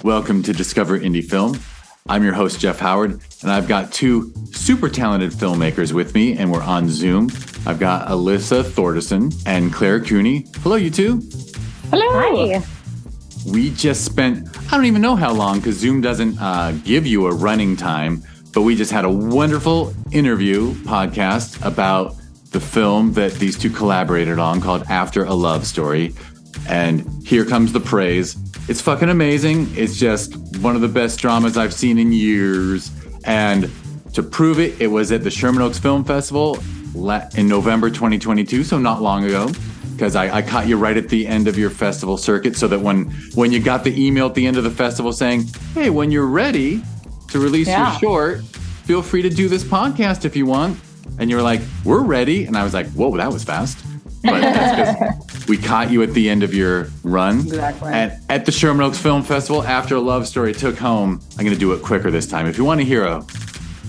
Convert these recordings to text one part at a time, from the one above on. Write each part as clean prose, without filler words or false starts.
Welcome to Discover Indie Film. I'm your host, Jeff Howard, and I've got two super talented filmmakers with me, and we're on Zoom. I've got Alyssa Thordarson and Clare Cooney. Hello, you two. Hello. Hi. We just spent, I don't even know how long, because Zoom doesn't give you a running time, but we just had a wonderful interview podcast about the film that these two collaborated on called After a Love Story. And here comes the praise. It's fucking amazing. It's just one of the best dramas I've seen in years. And to prove it, it was at the Sherman Oaks Film Festival in November 2022, so not long ago, because I caught you right at the end of your festival circuit, so that when you got the email at the end of the festival saying, hey, when you're ready to release your short, feel free to do this podcast if you want. And you were like, we're ready. And I was like, whoa, that was fast. But that's because we caught you at the end of your run. Exactly. And at the Sherman Oaks Film Festival, After a Love Story took home, I'm going to do it quicker this time. If you want to hear a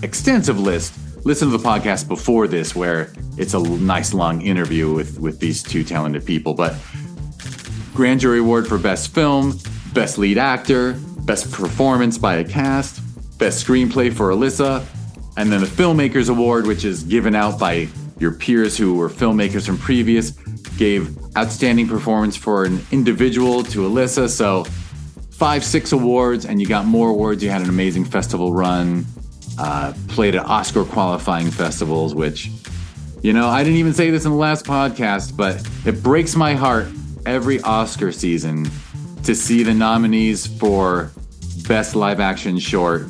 extensive list, listen to the podcast before this, where it's a nice long interview with these two talented people. But Grand Jury Award for Best Film, Best Lead Actor, Best Performance by a Cast, Best Screenplay for Alyssa, and then the Filmmakers Award, which is given out by your peers who were filmmakers from previous, gave outstanding performance for an individual to Alyssa. So 5-6 awards, and you got more awards. You had an amazing festival run, played at Oscar qualifying festivals, which, you know, I didn't even say this in the last podcast, but it breaks my heart every Oscar season to see the nominees for Best Live Action Short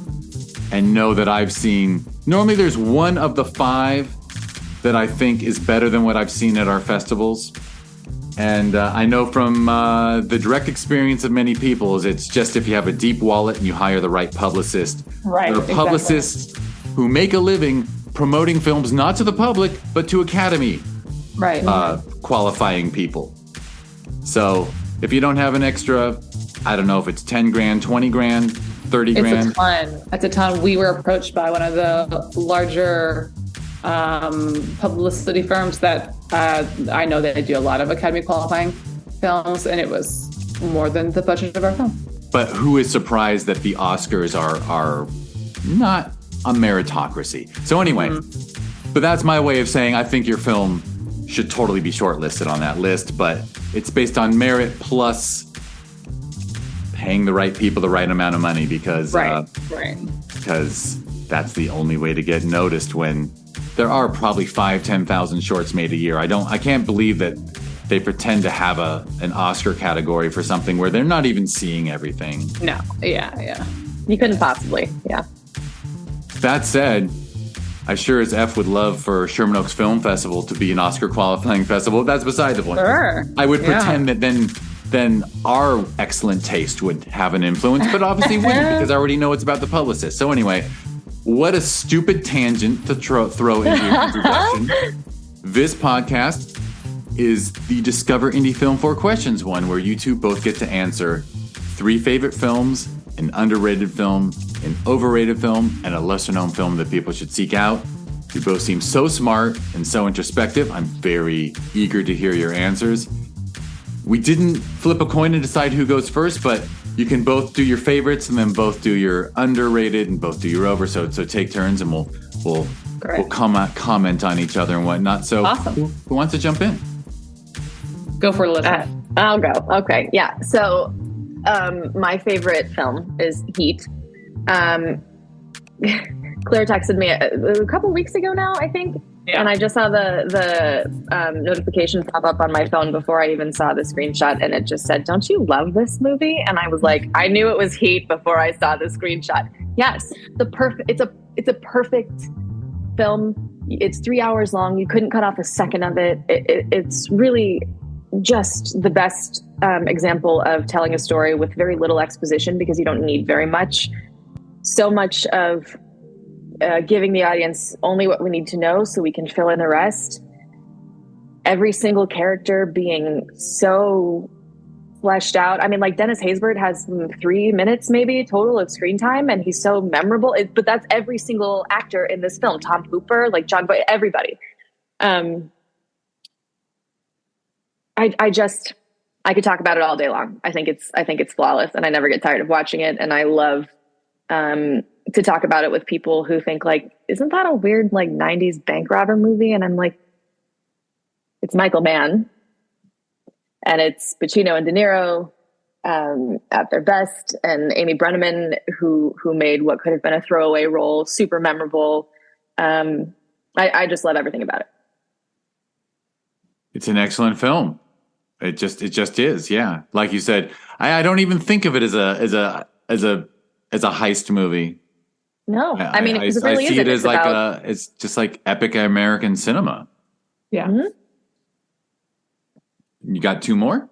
and know that I've seen, normally there's one of the 5 that I think is better than what I've seen at our festivals. And I know from the direct experience of many people is it's just if you have a deep wallet and you hire the right publicist. Right, there are publicists who make a living promoting films not to the public, but to Academy qualifying people. So if you don't have an extra, I don't know if it's 10 grand, 20 grand, 30 grand. It's a ton. We were approached by one of the larger publicity firms that I know that they do a lot of Academy qualifying films, and it was more than the budget of our film. But who is surprised that the Oscars are not a meritocracy? So anyway, but that's my way of saying I think your film should totally be shortlisted on that list, but it's based on merit plus paying the right people the right amount of money, because because that's the only way to get noticed when there are probably 5,000-10,000 shorts made a year. I can't believe that they pretend to have an Oscar category for something where they're not even seeing everything. No, yeah. You couldn't possibly, That said, I sure as F would love for Sherman Oaks Film Festival to be an Oscar qualifying festival. That's beside the point. Sure. I would pretend that then our excellent taste would have an influence, but obviously wouldn't, because I already know it's about the publicist. So anyway, what a stupid tangent to throw into your introduction. This podcast is the Discover Indie Film 4 Questions one, where you two both get to answer 3 favorite films, an underrated film, an overrated film, and a lesser-known film that people should seek out. You both seem so smart and so introspective. I'm very eager to hear your answers. We didn't flip a coin and decide who goes first, but you can both do your favorites and then both do your underrated and both do your over. So take turns and we'll comment on each other and whatnot. So awesome. Who wants to jump in? Go for Alyssa. I'll go. Okay. Yeah. So my favorite film is Heat. Claire texted me a couple weeks ago now, I think. Yeah. And I just saw the notification pop up on my phone before I even saw the screenshot, and it just said, "Don't you love this movie?" And I was like, I knew it was Heat before I saw the screenshot. Yes, it's a perfect film. It's 3 hours long. You couldn't cut off a second of it. It's really just the best example of telling a story with very little exposition, because you don't need very much. So much of giving the audience only what we need to know so we can fill in the rest. Every single character being so fleshed out. I mean, like Dennis Haysbert has 3 minutes maybe total of screen time, and he's so memorable. But that's every single actor in this film. Tom Hooper, like John Boy, everybody. I could talk about it all day long. I think it's flawless, and I never get tired of watching it. And I love to talk about it with people who think like, isn't that a weird like 90s bank robber movie? And I'm like, it's Michael Mann, and it's Pacino and De Niro at their best, and Amy Brenneman, who made what could have been a throwaway role super memorable. I just love everything about it. It's an excellent film. It just is. Yeah. Like you said, I don't even think of it as a heist movie. No, I mean, it really I see isn't. it as like it's just like epic American cinema. Yeah. Mm-hmm. You got two more?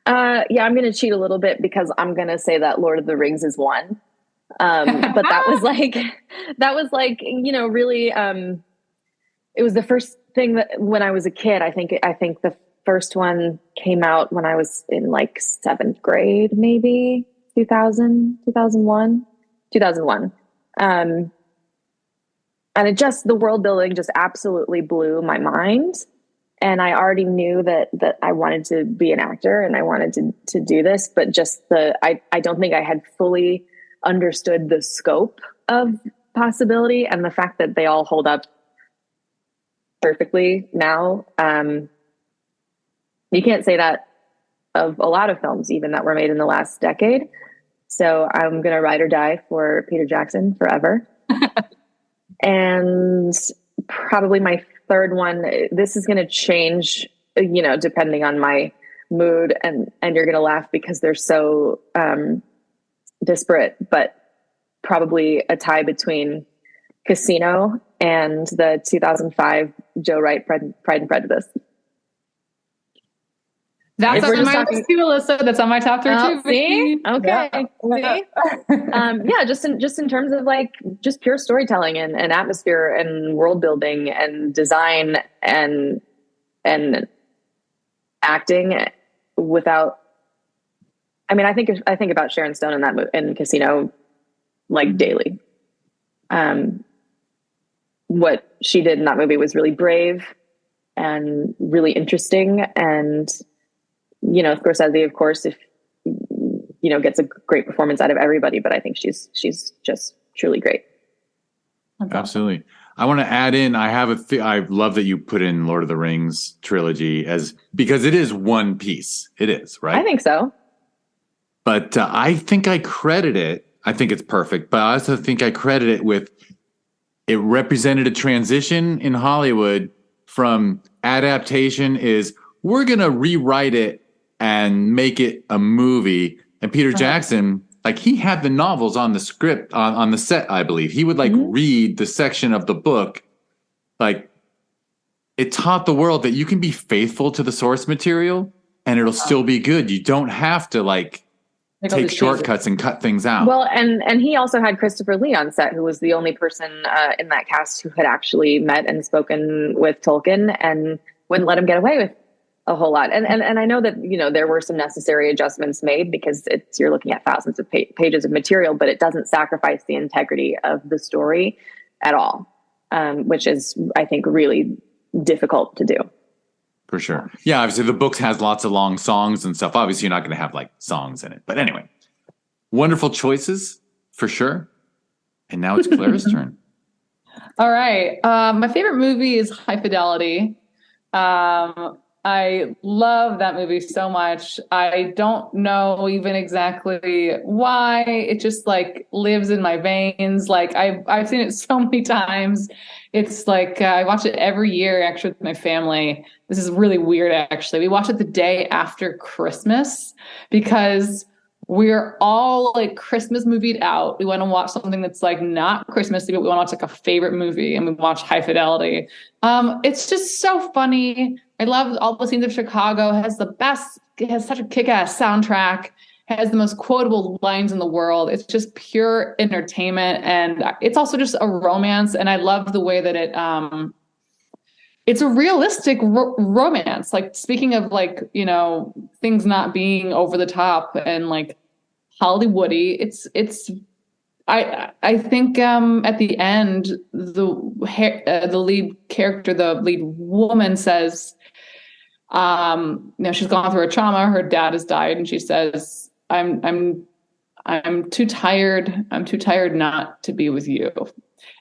Yeah, I'm going to cheat a little bit because I'm going to say that Lord of the Rings is one. But that was like, you know, really, it was the first thing that when I was a kid, I think the first one came out when I was in like 7th grade, maybe 2001. And it just, the world building just absolutely blew my mind. And I already knew that I wanted to be an actor and I wanted to do this, but just I don't think I had fully understood the scope of possibility and the fact that they all hold up perfectly now. You can't say that of a lot of films, even that were made in the last decade. So I'm going to ride or die for Peter Jackson forever. And probably my third one, this is going to change, you know, depending on my mood, and you're going to laugh because they're so disparate, but probably a tie between Casino and the 2005 Joe Wright Pride and Prejudice. That's on my list too, Alyssa. That's on my top 3 too. See? Okay. Yeah. See? Yeah, just in terms of like just pure storytelling and atmosphere and world building and design and acting without. I mean, I think about Sharon Stone in that in Casino like daily. What she did in that movie was really brave and really interesting, and you know, Scorsese, of course, if you know, gets a great performance out of everybody, but I think she's just truly great. Absolutely. I want to add in, I love that you put in Lord of the Rings trilogy because it is one piece. It is, right? I think so. But I think I credit it. I think it's perfect, but I also think I credit it with it represented a transition in Hollywood from adaptation is we're going to rewrite it and make it a movie. And Peter Jackson, like he had the novels on the script on the set, I believe. He would like read the section of the book. Like it taught the world that you can be faithful to the source material and it'll still be good. You don't have to like take shortcuts and cut things out. Well, and he also had Christopher Lee on set, who was the only person in that cast who had actually met and spoken with Tolkien and wouldn't let him get away with a whole lot. And I know that, you know, there were some necessary adjustments made because you're looking at thousands of pages of material, but it doesn't sacrifice the integrity of the story at all, which is, I think, really difficult to do. For sure. Yeah, obviously the book has lots of long songs and stuff. Obviously, you're not going to have like songs in it. But anyway, wonderful choices for sure. And now it's Claire's turn. All right. My favorite movie is High Fidelity. I love that movie so much. I don't know even exactly why. It just like lives in my veins. Like I've seen it so many times. It's like I watch it every year actually with my family. This is really weird actually. We watch it the day after Christmas because we're all like Christmas movied out. We want to watch something that's like not Christmassy, but we want to watch like a favorite movie, and we watch High Fidelity. It's just so funny. I love all the scenes of Chicago. It has such a kick-ass soundtrack. It has the most quotable lines in the world. It's just pure entertainment, and it's also just a romance. And I love the way that it's a realistic romance. Like speaking of like, you know, things not being over the top and like Hollywoody, I think at the end the lead character, the lead woman says, She's gone through a trauma. Her dad has died, and she says, I'm too tired. I'm too tired not to be with you.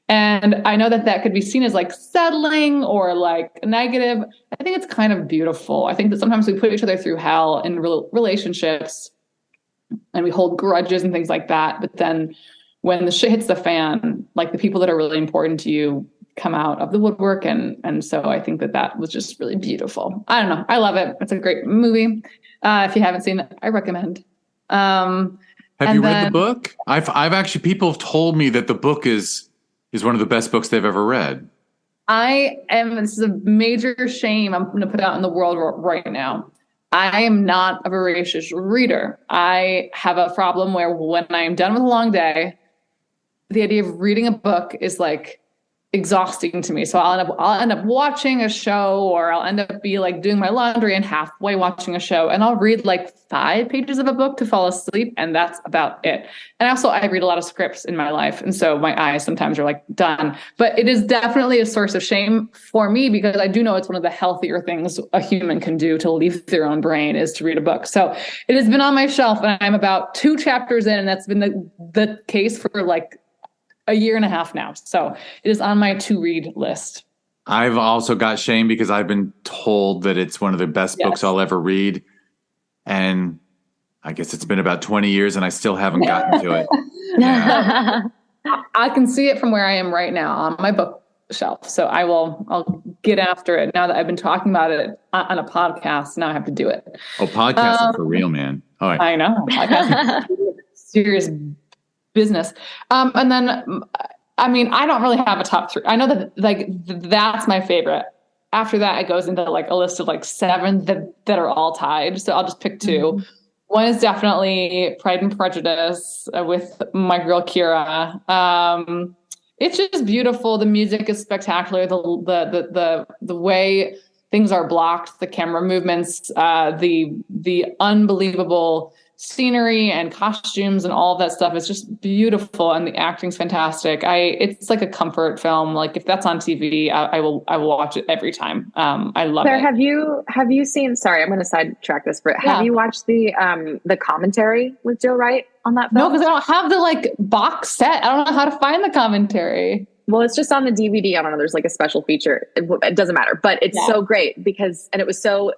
And I know that could be seen as like settling or like negative. I think it's kind of beautiful. I think that sometimes we put each other through hell in relationships and we hold grudges and things like that. But then when the shit hits the fan, like the people that are really important to you come out of the woodwork. And so I think that was just really beautiful. I don't know. I love it. It's a great movie. If you haven't seen it, I recommend. Have you read the book? I've actually, people have told me that the book is one of the best books they've ever read. This is a major shame I'm going to put out in the world right now. I am not a voracious reader. I have a problem where when I am done with a long day, the idea of reading a book is like exhausting to me. So I'll end up watching a show, or I'll end up be like doing my laundry and halfway watching a show, and I'll read like 5 pages of a book to fall asleep, and that's about it. And also I read a lot of scripts in my life, and so my eyes sometimes are like done. But it is definitely a source of shame for me, because I do know it's one of the healthier things a human can do to leave their own brain is to read a book. So it has been on my shelf, and I'm about 2 chapters in, and that's been the case for like a year and a half now. So it is on my to read list. I've also got shame because I've been told that it's one of the best books I'll ever read. And I guess it's been about 20 years and I still haven't gotten to it. Yeah. I can see it from where I am right now on my bookshelf. So I'll get after it now that I've been talking about it on a podcast. Now I have to do it. Oh, podcasting for real, man. All right. I know. Podcasting serious business. And then, I mean, I don't really have a top 3. I know that like that's my favorite. After that, it goes into like a list of like 7 that are all tied. So I'll just pick 2. Mm-hmm. One is definitely Pride and Prejudice with my girl Kira. It's just beautiful. The music is spectacular. The way things are blocked, the camera movements, the unbelievable scenery and costumes and all of that stuff is just beautiful, and the acting's fantastic. It's like a comfort film. Like if that's on TV, I will watch it every time. I love Claire, it. Have you seen? Sorry, I'm going to sidetrack this, but have you watched the commentary with Jill Wright on that film? No, because I don't have the like box set. I don't know how to find the commentary. Well, it's just on the DVD. I don't know. There's like a special feature. It doesn't matter, but it's so great and it was so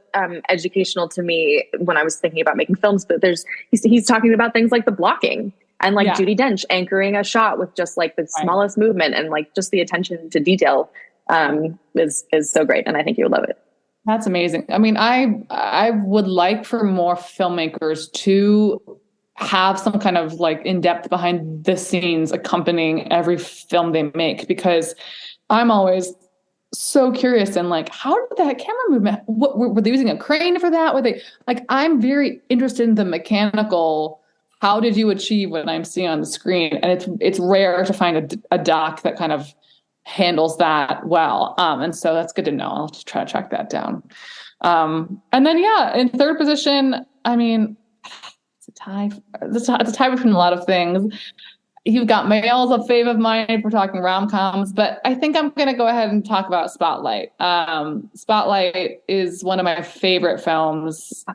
educational to me when I was thinking about making films. But he's talking about things like the blocking and like Judi Dench anchoring a shot with just like the smallest movement, and like just the attention to detail is so great. And I think you would love it. That's amazing. I mean, I would like for more filmmakers to have some kind of like in-depth behind the scenes accompanying every film they make, because I'm always so curious and like, how did that camera movement, what were they using a crane for that? Were they like, I'm very interested in the mechanical, how did you achieve what I'm seeing on the screen? And it's rare to find a doc that kind of handles that well. And so that's good to know. I'll just try to track that down. And then, in 3rd position, I mean, it's a tie between a lot of things. You've got Mail's a fave of mine if we're talking rom-coms, but I think I'm going to go ahead and talk about Spotlight. Spotlight is one of my favorite films.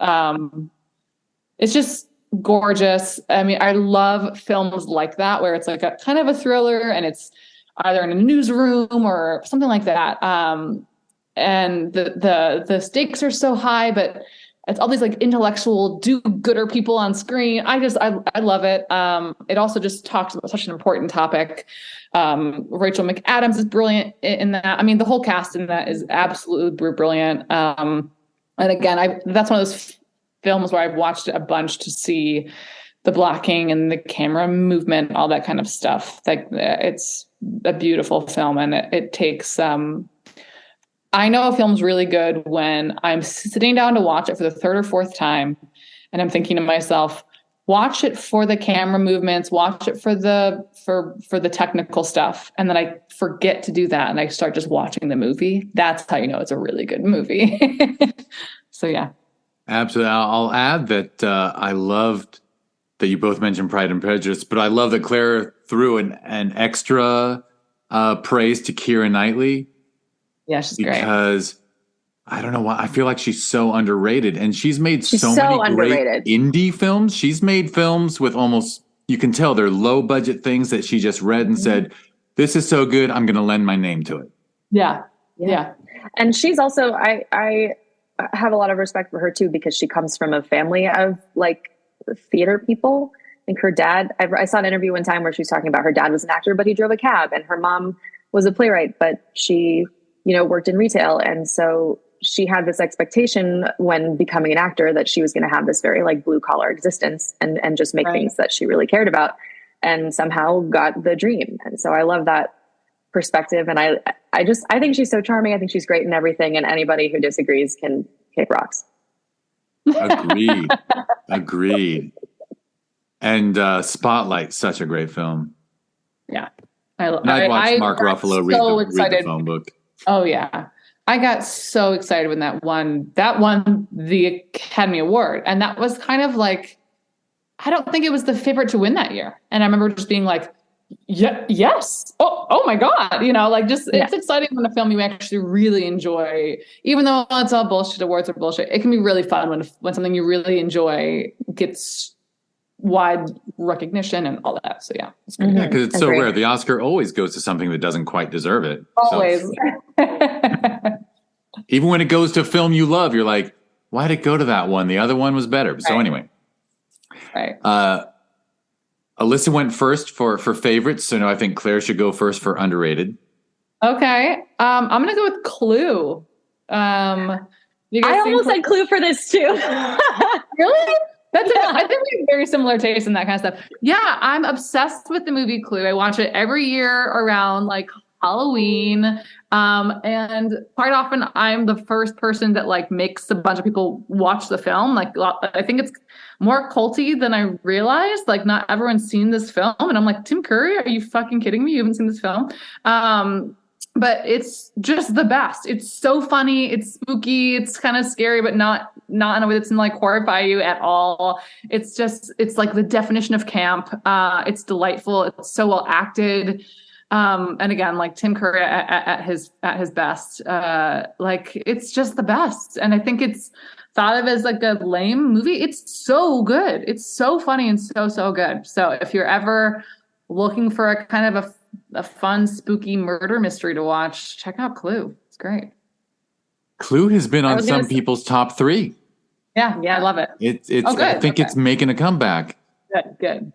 It's just gorgeous. I mean, I love films like that where it's like a kind of a thriller and it's either in a newsroom or something like that. And the stakes are so high, but it's all these like intellectual do-gooder people on screen. I love it. It also just talks about such an important topic. Rachel McAdams is brilliant in that. I mean, the whole cast in that is absolutely brilliant. And again, that's one of those films where I've watched it a bunch to see the blocking and the camera movement, all that kind of stuff. Like it's a beautiful film, and it takes. I know a film's really good when I'm sitting down to watch it for the 3rd or 4th time, and I'm thinking to myself, watch it for the camera movements, watch it for the technical stuff, and then I forget to do that, and I start just watching the movie. That's how you know it's a really good movie. So yeah, absolutely. I'll add that I loved that you both mentioned Pride and Prejudice, but I love that Claire threw an extra praise to Keira Knightley. Yeah, she's great. Because I don't know why. I feel like she's so underrated, and she's made so many underrated. great indie films. She's made films with almost, you can tell they're low budget things that she just read and said, this is so good, I'm going to lend my name to it. Yeah. And she's also, I have a lot of respect for her too, because she comes from a family of like theater people. I think her dad, I saw an interview one time where she was talking about her dad was an actor, but he drove a cab, and her mom was a playwright, but she, worked in retail. And so she had this expectation when becoming an actor that she was going to have this very like blue collar existence and just make things that she really cared about, and somehow got the dream. And so I love that perspective. And I think she's so charming. I think she's great in everything. And anybody who disagrees can kick rocks. Agreed. And Spotlight, such a great film. Yeah. I'd watch Mark Ruffalo read the phone book. Oh yeah. I got so excited when that won the Academy Award. And that was kind of like, I don't think it was the favorite to win that year. And I remember just being like, yes. Oh my God. It's exciting when a film you actually really enjoy, even though it's all bullshit, awards are bullshit. It can be really fun when something you really enjoy gets wide recognition and all that. So yeah. It's great. Yeah, because it's so rare. The Oscar always goes to something that doesn't quite deserve it. Always. So, even when it goes to a film you love, you're like, why'd it go to that one? The other one was better. Right. So anyway. Right. Alyssa went first for favorites. So now I think Claire should go first for underrated. Okay. I'm going to go with Clue. I almost said Clue for this too. Really? I think we have very similar tastes in that kind of stuff. Yeah, I'm obsessed with the movie Clue. I watch it every year around like Halloween. And quite often I'm the first person that like makes a bunch of people watch the film. Like, I think it's more culty than I realized. Like, not everyone's seen this film. And I'm like, Tim Curry, are you fucking kidding me? You haven't seen this film? But it's just the best. It's so funny. It's spooky. It's kind of scary, but not in a way that's going to like horrify you at all. It's like the definition of camp. It's delightful. It's so well acted. And again, like Tim Curry at his best, like it's just the best. And I think it's thought of as like a lame movie. It's so good. It's so funny and so good. So if you're ever looking for a kind of a fun, spooky murder mystery to watch, check out Clue. It's great. Clue has been on some people's top 3. Yeah, I love it. I think it's making a comeback. Good.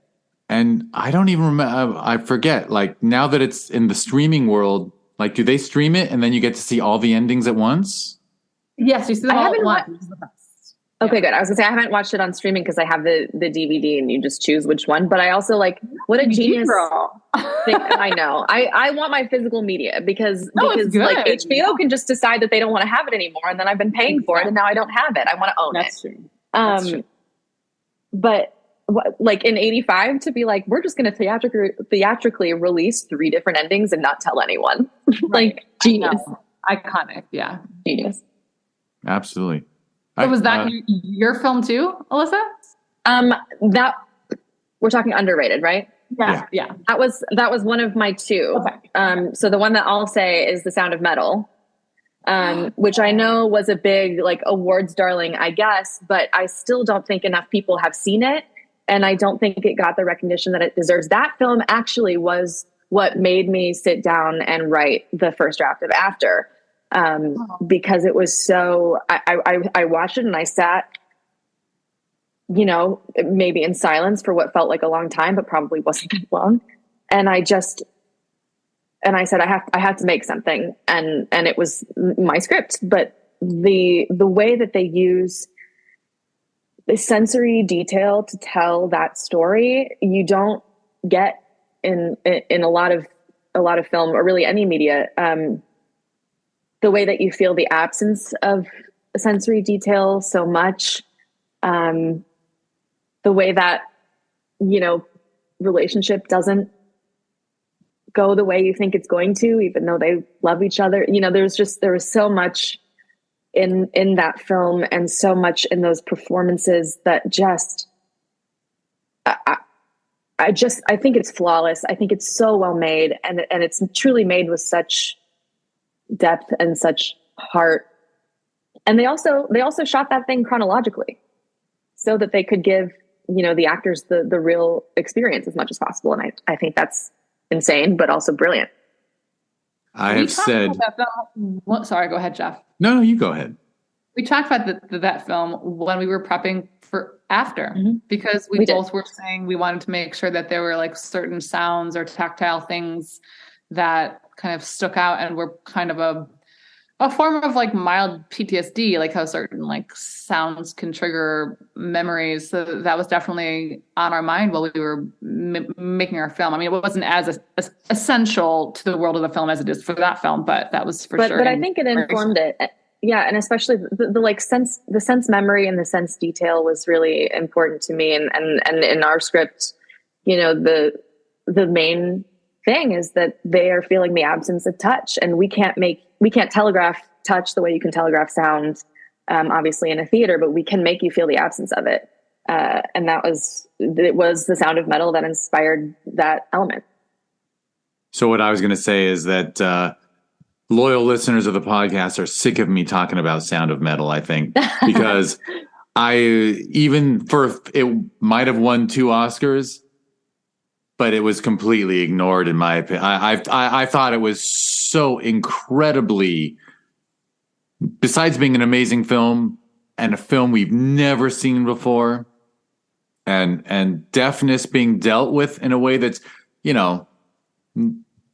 And I don't even remember. I forget. Like, now that it's in the streaming world, like, do they stream it and then you get to see all the endings at once? Yes, you see them all at once. Okay, good. I was gonna say I haven't watched it on streaming because I have the DVD and you just choose which one. But I also what a genius thing. I know. I want my physical media because like HBO can just decide that they don't want to have it anymore, and then I've been paying for it and now I don't have it. I want to own it. That's true. But like in '85 to be like, we're just going to theatrically release 3 different endings and not tell anyone. Like, genius. Iconic. Yeah. Genius. Absolutely. So was that your film too, Alyssa? That we're talking underrated, right? Yeah. That was one of my 2. Okay. So the one that I'll say is The Sound of Metal, which I know was a big like awards darling, I guess, but I still don't think enough people have seen it. And I don't think it got the recognition that it deserves. That film actually was what made me sit down and write the first draft of After. Because it was so, I watched it and I sat, maybe in silence for what felt like a long time, but probably wasn't that long. And I said, I have to make something. And it was my script, but the way that they use the sensory detail to tell that story, you don't get in a lot of film or really any media. The way that you feel the absence of sensory detail so much, the way that, relationship doesn't go the way you think it's going to, even though they love each other. There was so much in that film and so much in those performances that just, I think it's flawless. I think it's so well made and it's truly made with such depth and such heart. And they also shot that thing chronologically so that they could give, the actors the real experience as much as possible. And I think that's insane, but also brilliant. I have said... Sorry, go ahead, Jeff. No, you go ahead. We talked about that film when we were prepping for after, because we both were saying we wanted to make sure that there were like certain sounds or tactile things that kind of stuck out and were kind of a form of like mild PTSD, like how certain like sounds can trigger memories. So that was definitely on our mind while we were making our film. I mean, it wasn't as essential to the world of the film as it is for that film, but that was for sure. But I think it informed it. Yeah. And especially the like sense memory and the sense detail was really important to me. And in our script, the main thing is that they are feeling the absence of touch, and we can't telegraph touch the way you can telegraph sound, obviously in a theater, but we can make you feel the absence of it. And it was the sound of metal that inspired that element. So what I was going to say is that loyal listeners of the podcast are sick of me talking about Sound of Metal, I think, because it might have won 2 Oscars, but it was completely ignored in my opinion. I thought it was so incredibly, besides being an amazing film and a film we've never seen before, and deafness being dealt with in a way that's,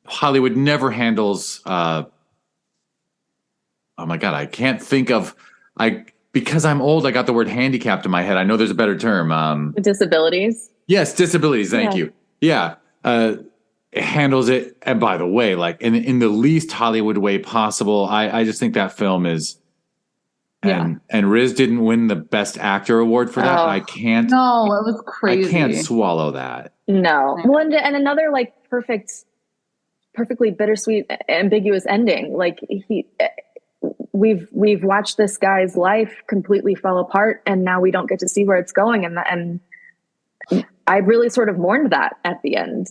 Hollywood never handles. Oh my God, I can't think of, because I'm old, I got the word handicapped in my head. I know there's a better term. Disabilities. Yes, disabilities. Thank you. Yeah. It handles it. And by the way, like in the least Hollywood way possible. I just think that film is, and Riz didn't win the best actor award for that. I can't. No, it was crazy. I can't swallow that. No. Well, and another like perfectly bittersweet, ambiguous ending. Like we've watched this guy's life completely fall apart, and now we don't get to see where it's going. And I really sort of mourned that at the end.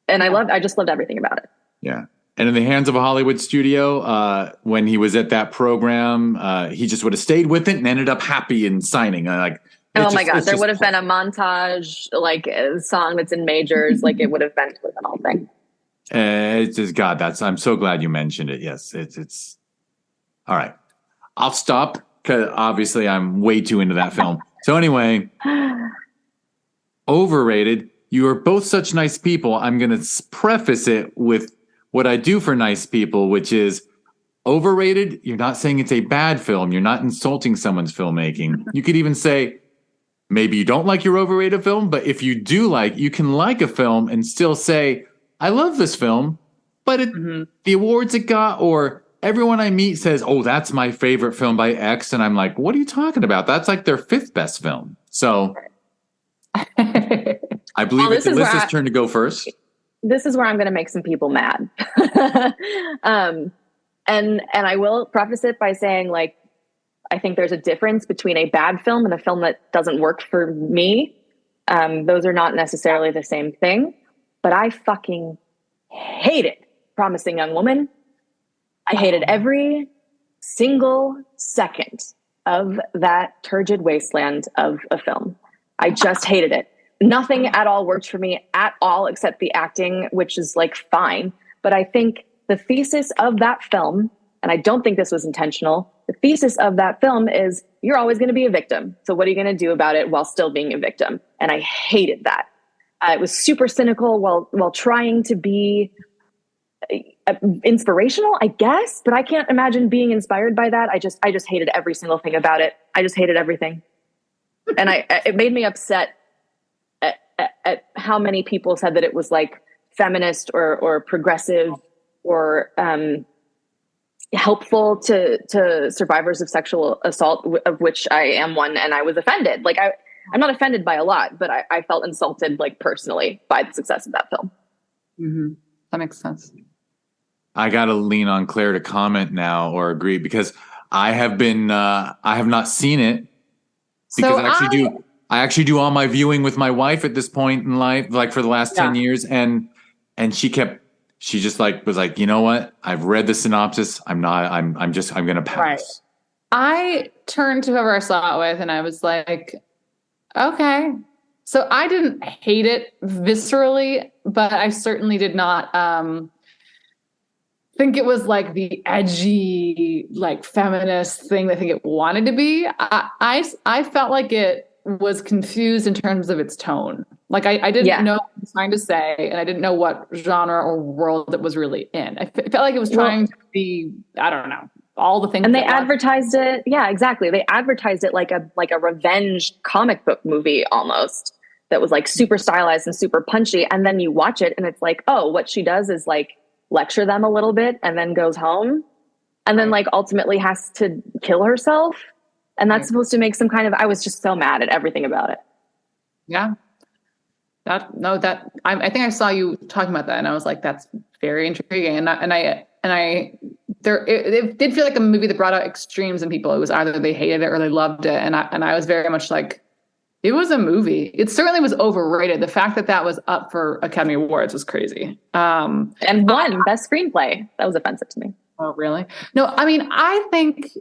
And I just loved everything about it. Yeah. And in the hands of a Hollywood studio, when he was at that program, he just would have stayed with it and ended up happy and signing. Oh my God. There would have been a montage, like a song that's in majors, like it would have been with an whole thing. It's just, God, I'm so glad you mentioned it. Yes. It's all right. I'll stop because obviously I'm way too into that film. So anyway, overrated. You are both such nice people. I'm going to preface it with what I do for nice people, which is overrated. You're not saying it's a bad film. You're not insulting someone's filmmaking. You could even say, maybe you don't like your overrated film, but if you do you can like a film and still say, I love this film, but the awards it got, or everyone I meet says, oh, that's my favorite film by X. And I'm like, what are you talking about? That's like their 5th best film. So I believe it's Alyssa's turn to go first. This is where I'm going to make some people mad. And I will preface it by saying, like, I think there's a difference between a bad film and a film that doesn't work for me. Those are not necessarily the same thing, but I fucking hated Promising Young Woman. I hated every single second of that turgid wasteland of a film. I just hated it. Nothing at all worked for me at all, except the acting, which is like fine. But I think the thesis of that film, and I don't think this was intentional, the thesis of that film is you're always going to be a victim. So what are you going to do about it while still being a victim? And I hated that. It was super cynical while trying to be inspirational, I guess, but I can't imagine being inspired by that. I just hated every single thing about it. I just hated everything. And it made me upset at how many people said that it was like feminist or progressive or helpful to survivors of sexual assault, of which I am one, and I was offended. Like I'm not offended by a lot, but I felt insulted, like personally, by the success of that film. Mm-hmm. That makes sense. I got to lean on Claire to comment now or agree, because I have not seen it, because I actually do all my viewing with my wife at this point in life, like for the last 10 years. And she kept she just like was like, you know what? I've read the synopsis. I'm going to pass. Right. I turned to whoever I saw it with and I was like, okay. So I didn't hate it viscerally, but I certainly did not think it was like the edgy, like feminist thing that I think it wanted to be. I felt like it was confused in terms of its tone. Like I didn't know what it was trying to say, and I didn't know what genre or world it was really in. I felt like it was trying to be, I don't know, all the things. And they advertised it. Yeah, exactly. They advertised it like a revenge comic book movie almost, that was like super stylized and super punchy. And then you watch it and it's like, oh, what she does is like lecture them a little bit and then goes home and then like ultimately has to kill herself. And that's supposed to make some kind of, I was just so mad at everything about it. Yeah. I think I saw you talking about that and I was like, that's very intriguing. It did feel like a movie that brought out extremes in people. It was either they hated it or they loved it. And I was very much like, it was a movie. It certainly was overrated. The fact that was up for Academy Awards was crazy. And won Best Screenplay. That was offensive to me. Oh, really? No, I mean, I think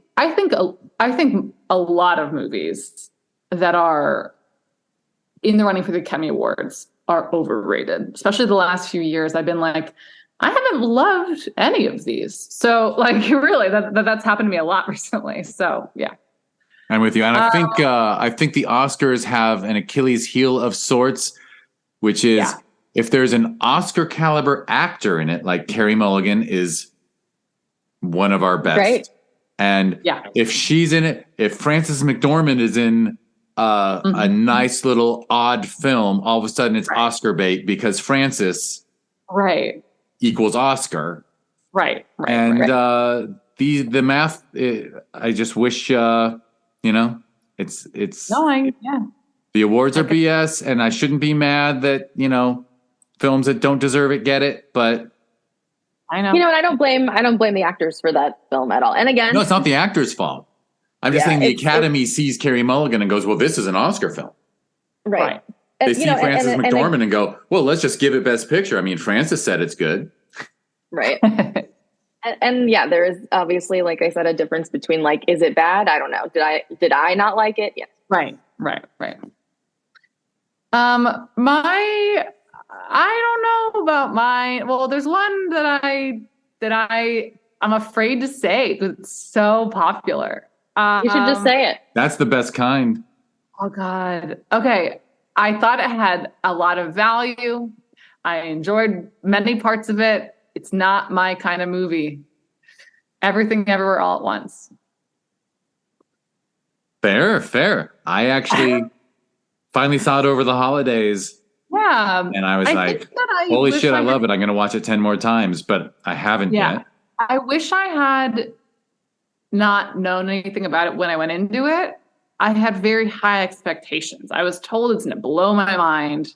a lot of movies that are in the running for the Academy Awards are overrated. Especially the last few years, I've been like, I haven't loved any of these. So, like, really, that's happened to me a lot recently. So, yeah. I'm with you. And I think the Oscars have an Achilles heel of sorts, which is if there's an Oscar caliber actor in it, like Carey Mulligan is one of our best. Right. And if she's in it, if Frances McDormand is in a nice little odd film, all of a sudden it's Oscar bait because Frances equals Oscar. Right. And the math, I just wish... it's the awards are BS, and I shouldn't be mad that films that don't deserve it get it, but I know, and I don't blame the actors for that film at all. And again, no, it's not the actor's fault. I'm just saying the Academy sees Carey Mulligan and goes, "Well, this is an Oscar film." Right. They see Frances McDormand and go, "Well, let's just give it Best Picture." I mean, Frances said it's good, right? And there is obviously, like I said, a difference between like, is it bad? I don't know. Did I not like it? Yes. Right. I don't know about mine. Well, there's one that I'm afraid to say because it's so popular. You should just say it. That's the best kind. Oh God. Okay. I thought it had a lot of value. I enjoyed many parts of it. It's not my kind of movie. Everything Everywhere All at Once. Fair. I actually finally saw it over the holidays. Yeah. And I was like, holy shit, I love it. I'm going to watch it 10 more times, but I haven't yet. I wish I had not known anything about it when I went into it. I had very high expectations. I was told it's going to blow my mind.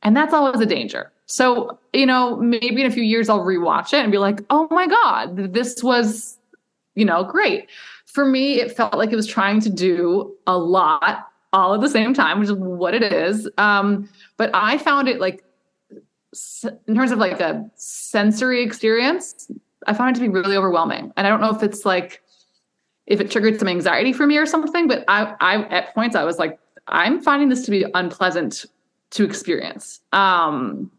And that's always a danger. So, maybe in a few years I'll rewatch it and be like, oh my God, this was, great. For me, it felt like it was trying to do a lot all at the same time, which is what it is. But I found it like, in terms of like a sensory experience, I found it to be really overwhelming. And I don't know if it's like, if it triggered some anxiety for me or something, but I at points I was like, I'm finding this to be unpleasant to experience. And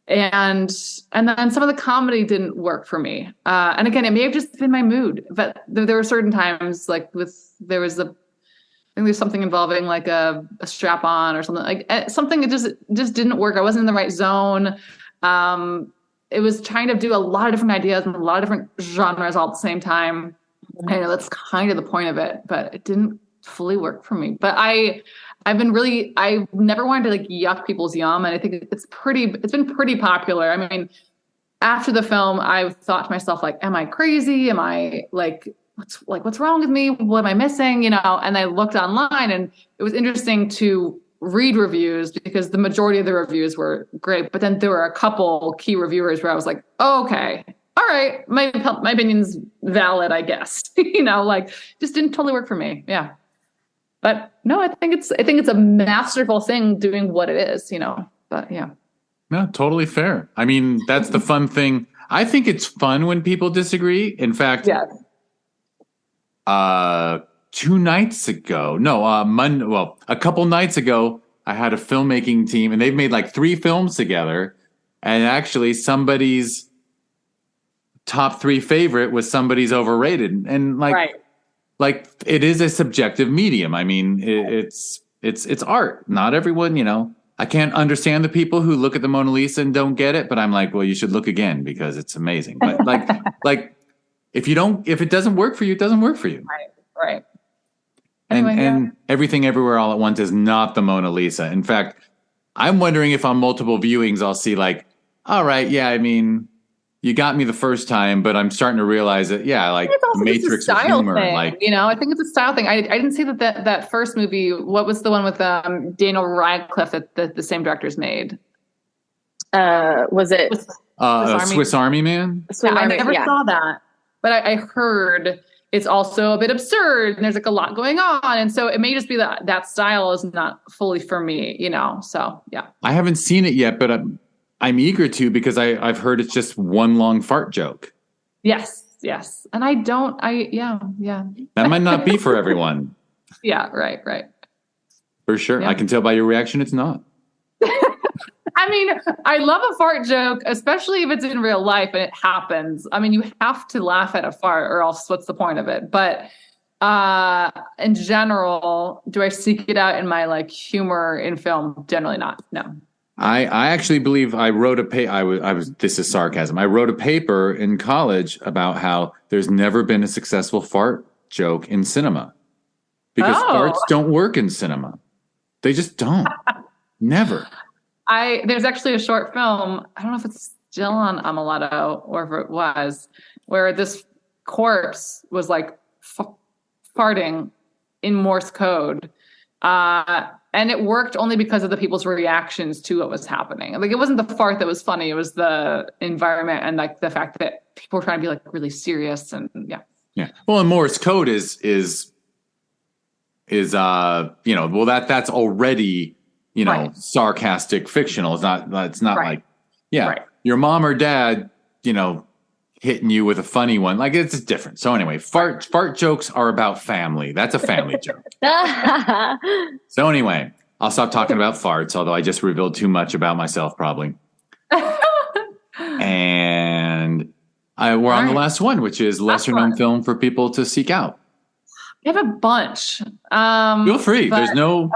then some of the comedy didn't work for me. And again, it may have just been my mood, but there were certain times like there's something involving like a strap on or something like something that just didn't work. I wasn't in the right zone. It was trying to do a lot of different ideas and a lot of different genres all at the same time. I know that's kind of the point of it, but it didn't fully work for me. But I never wanted to like yuck people's yum. And I think it's been pretty popular. I mean, after the film, I thought to myself, like, am I crazy? Am I what's wrong with me? What am I missing? And I looked online and it was interesting to read reviews because the majority of the reviews were great. But then there were a couple key reviewers where I was like, oh, okay, all right, my opinion's valid, I guess. Just didn't totally work for me. Yeah. But no, I think it's a masterful thing doing what it is, but yeah. No, totally fair. I mean, that's the fun thing. I think it's fun when people disagree. In fact, Yes. 2 nights ago, no, Monday, well, a couple nights ago, I had a filmmaking team and they've made like 3 films together. And actually somebody's top 3 favorite was somebody's overrated. And like it is a subjective medium. I mean, it's art. Not everyone, I can't understand the people who look at the Mona Lisa and don't get it, but I'm like, well, you should look again because it's amazing. But like if it doesn't work for you, it doesn't work for you. Right. And Everything Everywhere All at Once is not the Mona Lisa. In fact, I'm wondering if on multiple viewings I'll see like, all right, yeah, I mean, you got me the first time, but I'm starting to realize that, yeah, like Matrix of humor. Thing, like, I think it's a style thing. I didn't see that first movie. What was the one with Daniel Radcliffe that the same directors made? Was it Swiss Army Man? I never saw that, but I heard it's also a bit absurd and there's like a lot going on. And so it may just be that style is not fully for me, so yeah. I haven't seen it yet, but I'm eager to because I've heard it's just one long fart joke. Yes. And yeah. That might not be for everyone. Yeah, right. For sure. Yeah. I can tell by your reaction it's not. I mean, I love a fart joke, especially if it's in real life and it happens. I mean, you have to laugh at a fart or else what's the point of it? But in general, do I seek it out in my like humor in film? Generally not. No. I actually believe I wrote this is sarcasm. I wrote a paper in college about how there's never been a successful fart joke in cinema because farts don't work in cinema. They just don't. Never. There's actually a short film. I don't know if it's still on Amuletto or if it was, where this corpse was like farting in Morse code. And it worked only because of the people's reactions to what was happening. Like it wasn't the fart that was funny. It was the environment and like the fact that people were trying to be like really serious and yeah. Yeah. Well, and Morse code is that's already, sarcastic, fictional. It's not like, your mom or dad, hitting you with a funny one. Like it's different. So anyway, fart jokes are about family. That's a family joke. So anyway, I'll stop talking about farts, although I just revealed too much about myself probably. And we're on the last one, which is lesser known film for people to seek out. I have a bunch. Feel free. There's no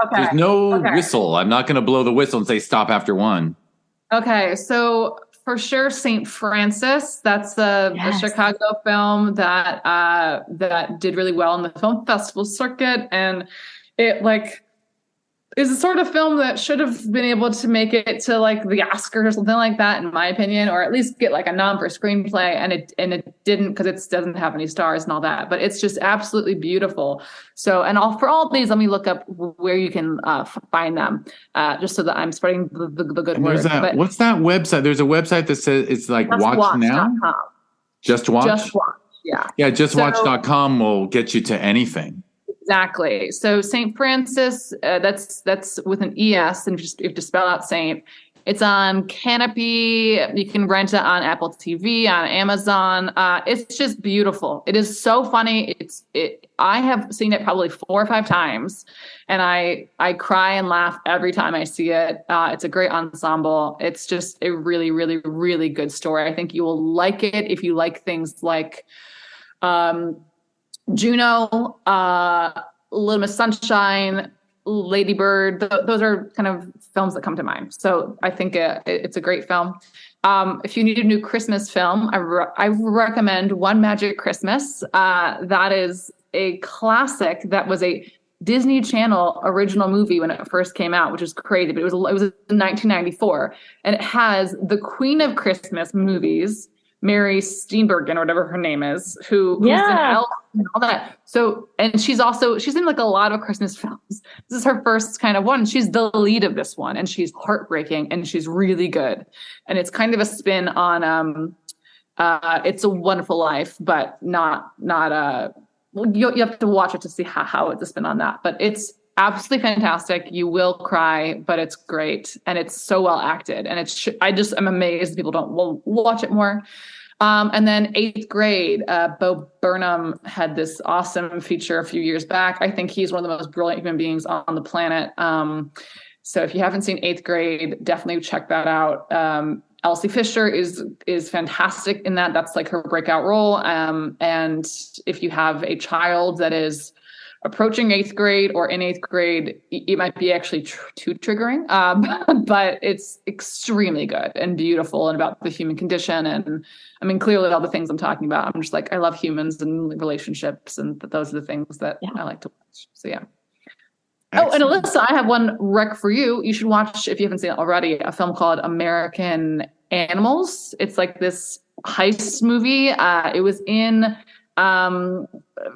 whistle. I'm not going to blow the whistle and say stop after one. Okay. So for sure, St. Francis. That's the Chicago film that did really well in the film festival circuit. And it is a sort of film that should have been able to make it to like the Oscars or something like that, in my opinion, or at least get like a nom for screenplay. And it didn't because it doesn't have any stars and all that. But it's just absolutely beautiful. So, for all of these, let me look up where you can find them, just so that I'm spreading the good word. What's that website? There's a website that says it's like Watch Now. Just Watch. Just Watch. Yeah. Yeah. JustWatch.com will get you to anything. Exactly. So St. Francis, that's with an ES, and you have to spell out Saint. It's on Canopy. You can rent it on Apple TV, on Amazon. It's just beautiful. It is so funny. I have seen it probably 4 or 5 times, and I cry and laugh every time I see it. It's a great ensemble. It's just a really, really, really good story. I think you will like it if you like things like Juno, Little Miss Sunshine, Lady Bird. Those are kind of films that come to mind. So I think it's a great film. If you need a new Christmas film, I recommend One Magic Christmas. That is a classic. That was a Disney Channel original movie when it first came out, which is crazy. But it was in 1994, and it has the Queen of Christmas movies, Mary Steenburgen or whatever her name is, who's in Elf and all that. So, and she's in like a lot of Christmas films. This is her first kind of one. She's the lead of this one, and she's heartbreaking, and she's really good. And it's kind of a spin on It's a Wonderful Life, but not you have to watch it to see how it's a spin on that. But it's absolutely fantastic. You will cry, but it's great. And it's so well acted. And I'm amazed people don't watch it more. And then Eighth Grade, Bo Burnham had this awesome feature a few years back. I think he's one of the most brilliant human beings on the planet. So if you haven't seen Eighth Grade, definitely check that out. Elsie Fisher is fantastic in that. That's like her breakout role. And if you have a child that is approaching eighth grade or in eighth grade, it might be actually too triggering, but it's extremely good and beautiful and about the human condition. And I mean, clearly all the things I'm talking about, I'm just like, I love humans and relationships, and those are the things that I like to watch. So yeah. Excellent. Oh, and Alyssa, I have one rec for you. You should watch, if you haven't seen it already, a film called American Animals. It's like this heist movie. It was in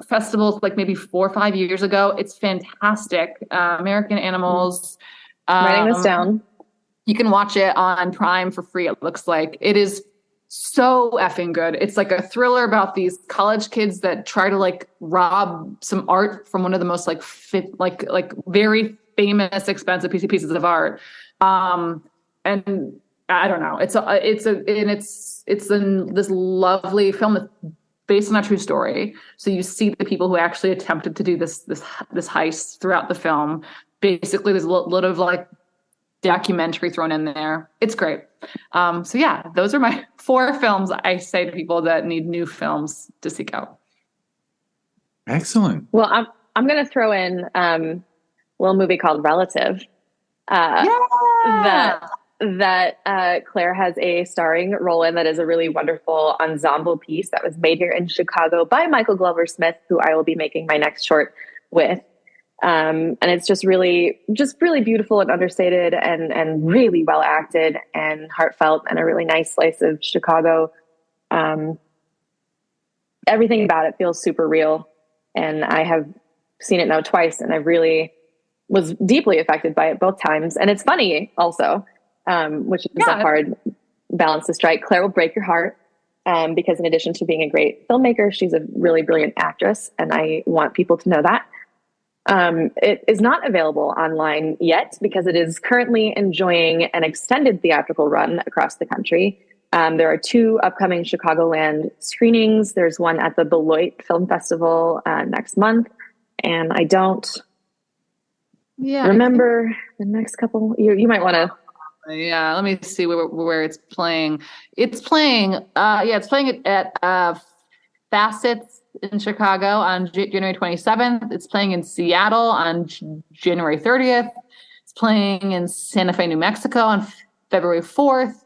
festivals like maybe 4 or 5 years ago. It's fantastic. American Animals. Writing this down. You can watch it on Prime for free. It looks like it is so effing good. It's like a thriller about these college kids that try to like rob some art from one of the most like very famous, expensive pieces of art. And I don't know. It's this lovely film that's based on a true story. So you see the people who actually attempted to do this heist throughout the film. Basically, there's a little of like documentary thrown in there. It's great. So yeah, those are my 4 films I say to people that need new films to seek out. Excellent. Well, I'm going to throw in a little movie called Relative. That Claire has a starring role in, that is a really wonderful ensemble piece that was made here in Chicago by Michael Glover Smith, who I will be making my next short with. And it's just really beautiful and understated and really well acted and heartfelt and a really nice slice of Chicago. Everything about it feels super real. And I have seen it now twice, and I really was deeply affected by it both times. And it's funny also, which is a hard balance to strike. Claire will break your heart, because in addition to being a great filmmaker, she's a really brilliant actress. And I want people to know that. It is not available online yet because it is currently enjoying an extended theatrical run across the country. There are 2 upcoming Chicagoland screenings. There's one at the Beloit Film Festival next month. And I don't remember the next couple. You might want to. Yeah, let me see where it's playing. It's playing at Facets in Chicago on January 27th. It's playing in Seattle on January 30th. It's playing in Santa Fe, New Mexico on February 4th.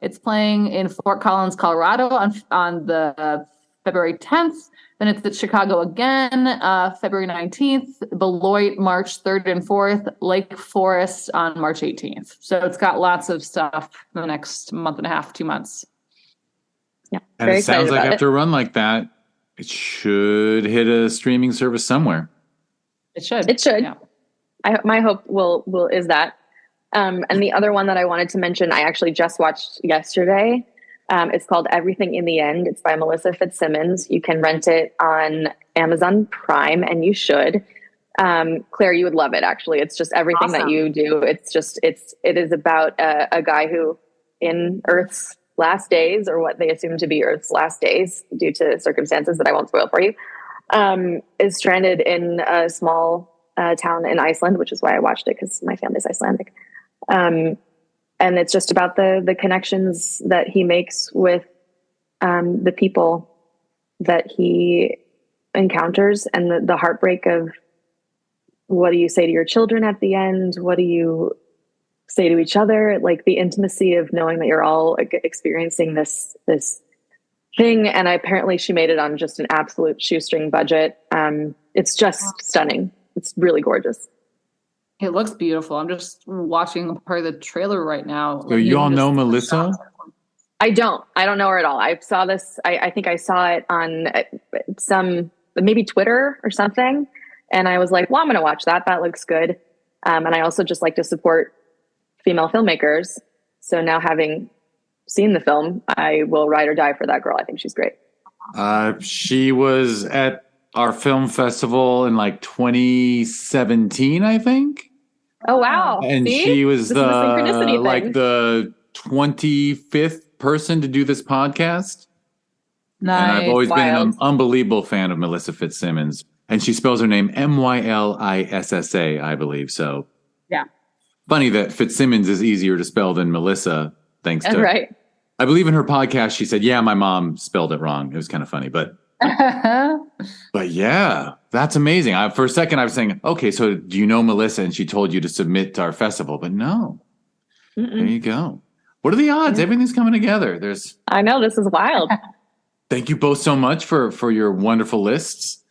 It's playing in Fort Collins, Colorado on the February 10th. Then it's at Chicago again, February 19th, Beloit, March 3rd and 4th, Lake Forest on March 18th. So it's got lots of stuff in the next month and a half, 2 months. Yeah. And it sounds like after a run like that, it should hit a streaming service somewhere. It should. Yeah. My hope is that. And the other one that I wanted to mention, I actually just watched yesterday. It's called Everything in the End. It's by Melissa Fitzsimmons. You can rent it on Amazon Prime, and you should. Claire, you would love it, actually. It's just everything that you do. It is about a guy who, in Earth's last days, or what they assume to be Earth's last days due to circumstances that I won't spoil for you, is stranded in a small town in Iceland, which is why I watched it, because my family's Icelandic. And it's just about the connections that he makes with the people that he encounters, and the heartbreak of, what do you say to your children at the end? What do you say to each other? Like the intimacy of knowing that you're all experiencing this thing. And apparently she made it on just an absolute shoestring budget. It's just stunning. It's really gorgeous. It looks beautiful. I'm just watching part of the trailer right now. So you all know Melissa? I don't know her at all. I saw this. I think I saw it on some, maybe Twitter or something. And I was like, well, I'm going to watch that. That looks good. And I also just like to support female filmmakers. So now, having seen the film, I will ride or die for that girl. I think she's great. She was at our film festival in like 2017, I think. Oh wow! And See? she was This is a synchronicity thing. like the 25th person to do this podcast. Nice. And I've always been an Wild. unbelievable fan of Melissa Fitzsimmons. And she spells her name Mylissa, I believe. So Yeah. funny that Fitzsimmons is easier to spell than Melissa, thanks to Right. I believe in her podcast she said, yeah, my mom spelled it wrong. It was kind of funny, but yeah, that's amazing. For a second I was saying, okay, so do you know Melissa? And she told you to submit to our festival, but no. Mm-mm. There you go. What are the odds? Yeah. Everything's coming together. I know, this is wild. Thank you both so much for your wonderful lists.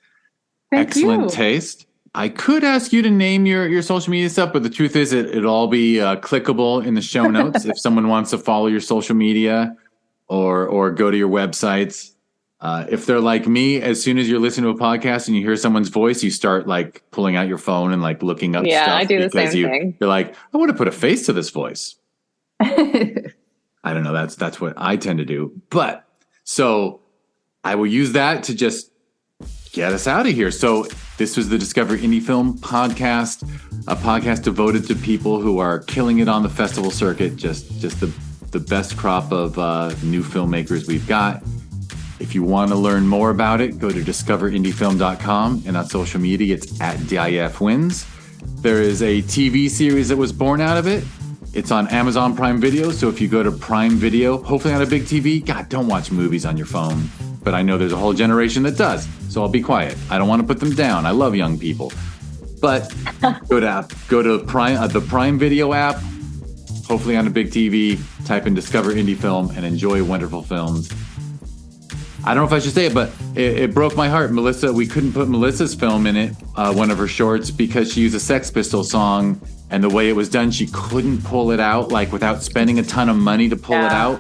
Excellent taste. I could ask you to name your social media stuff, but the truth is it'll all be clickable in the show notes if someone wants to follow your social media or go to your websites. If they're like me, as soon as you're listening to a podcast and you hear someone's voice, you start like pulling out your phone and like looking up stuff. Yeah, I do the same thing. You're like, I want to put a face to this voice. I don't know. That's what I tend to do. But so I will use that to just get us out of here. So this was the Discover Indie Film Podcast, a podcast devoted to people who are killing it on the festival circuit. Just the best crop of new filmmakers we've got. If you want to learn more about it, go to discoverindiefilm.com, and on social media, it's at DIFWins. There is a TV series that was born out of it. It's on Amazon Prime Video, so if you go to Prime Video, hopefully on a big TV, God, don't watch movies on your phone. But I know there's a whole generation that does, so I'll be quiet. I don't want to put them down. I love young people. But go to Prime, the Prime Video app, hopefully on a big TV, type in Discover Indie Film and enjoy wonderful films. I don't know if I should say it, but it broke my heart. We couldn't put Melissa's film in it, one of her shorts, because she used a Sex Pistols song, and the way it was done, she couldn't pull it out, like without spending a ton of money to pull it out.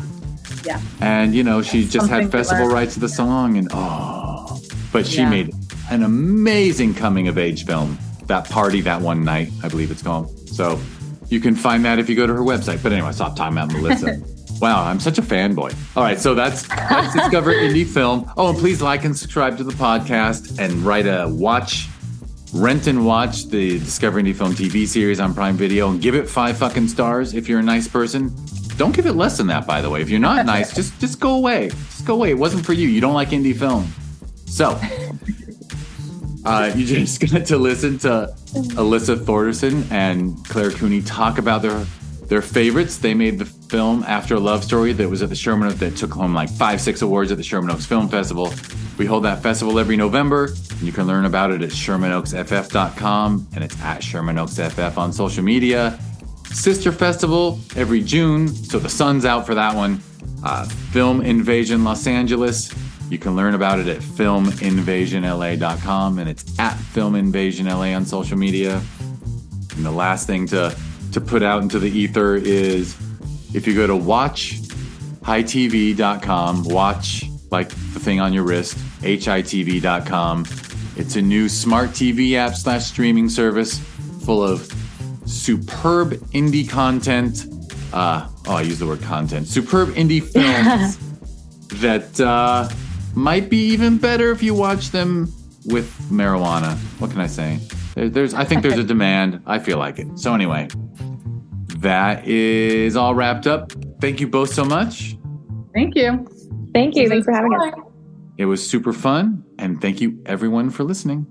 Yeah. And, she just had festival rights to the song, and but she made an amazing coming of age film. That Party, That One Night, I believe it's called. So you can find that if you go to her website. But anyway, stop talking about Melissa. Wow, I'm such a fanboy. All right, so that's Discover Indie Film. Oh, and please like and subscribe to the podcast and rent and watch the Discover Indie Film TV series on Prime Video and give it 5 fucking stars if you're a nice person. Don't give it less than that, by the way. If you're not nice, just go away. Just go away. It wasn't for you. You don't like indie film. So, you just got to listen to Alyssa Thordarson and Clare Cooney talk about their favorites. They made the film After a Love Story that was at the Sherman Oaks, that took home like 5-6 awards at the Sherman Oaks Film Festival. We hold that festival every November, and you can learn about it at ShermanOaksFF.com, and it's at ShermanOaksFF on social media. Sister Festival every June, so the sun's out for that one. Film Invasion Los Angeles. You can learn about it at FilmInvasionLA.com, and it's at FilmInvasionLA on social media. And the last thing to put out into the ether is if you go to watchhitv.com, watch like the thing on your wrist, hitv.com. It's a new smart TV app / streaming service full of superb indie content. I use the word content. Superb indie films that might be even better if you watch them with marijuana. What can I say? I think there's a demand. I feel like it. So anyway, that is all wrapped up. Thank you both so much. Thank you. Thank you. Thanks for having us. It was super fun. And thank you everyone for listening.